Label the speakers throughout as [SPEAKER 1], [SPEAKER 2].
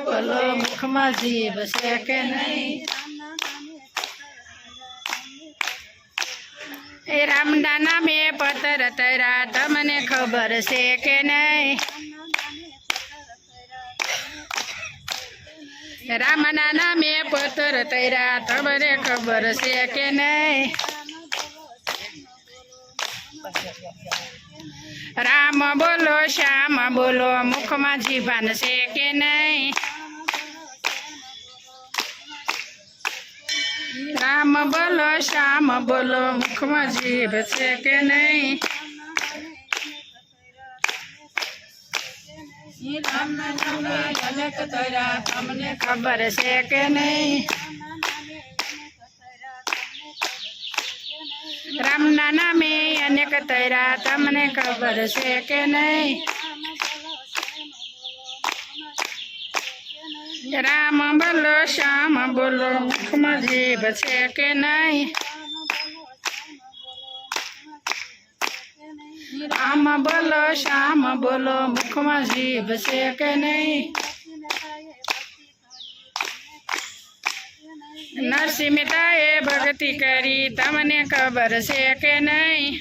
[SPEAKER 1] બોલો મુખમાં જીભ છે કે નહીં એ રામના નામે પથ્થર તર્યા તમને ખબર છે કે નહીં રામના નામે પથ્થર તર્યા તમને ખબર છે કે નહીં રામ બોલો શ્યામ બોલો મુખમાં જીભાન છે કે નહીં રામ બોલો શ્યામ બોલો મુખમાં જીભ છે કે નહીં રામના નામે અનેક તર્યા તમને ખબર છે કે નહીં રામના નામે અનેક તર્યા તમને ખબર છે કે નહીં રામ બોલો શ્યામ બોલો મુખમાં જીભ છે કે નહીં રામ બોલો શ્યામ બોલો મુખમાં જીભ છે કે નહીં નરસિંહ મહેતાએ ભક્તિ કરી તમને ખબર છે કે નહીં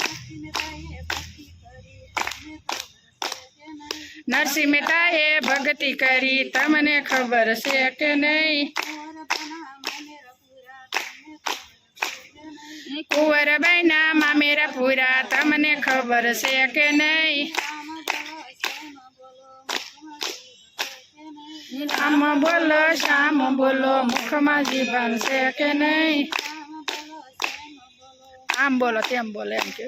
[SPEAKER 1] નરસિંહ મહેતાએ ભક્તિ કરી તમને ખબર છે કે નહીં કુંવરબાઈના મામેરા પૂરા તમને ખબર છે કે નહીં રામ બોલો શ્યામ બોલો મુખમાં જીભાન છે કે નહીં આમ બોલો તેમ બોલો એમ કે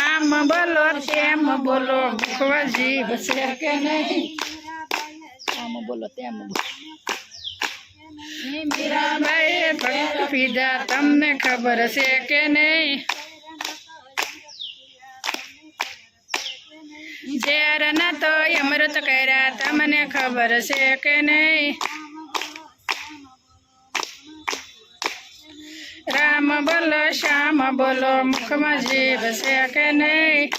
[SPEAKER 1] આમ બોલો તેમ બોલો મુખમાં જીભ છે કે નહીં આમ બોલો તેમ બોલો મીરાબાઈએ ભક્ત પીધા તમને ખબર છે કે નહીં ઝેર ના તો અમૃત કર્યા તમને ખબર છે કે નહીં રામ બોલો શ્યામ બોલો મુખમાં જીભ છે કે નહીં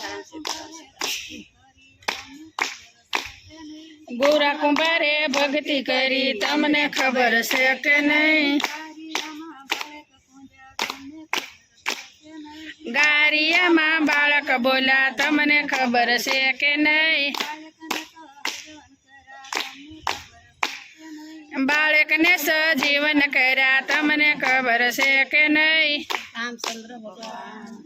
[SPEAKER 1] ગોરા કુંભારે ભક્તિ કરી તમને ખબર છે કે નહીં ગારિયામાં બાળક બોલ્યા તમને ખબર છે કે નહીં બાળકને સજીવન કર્યા તમને ખબર છે કે નહીં રામચંદ્ર ભગવાન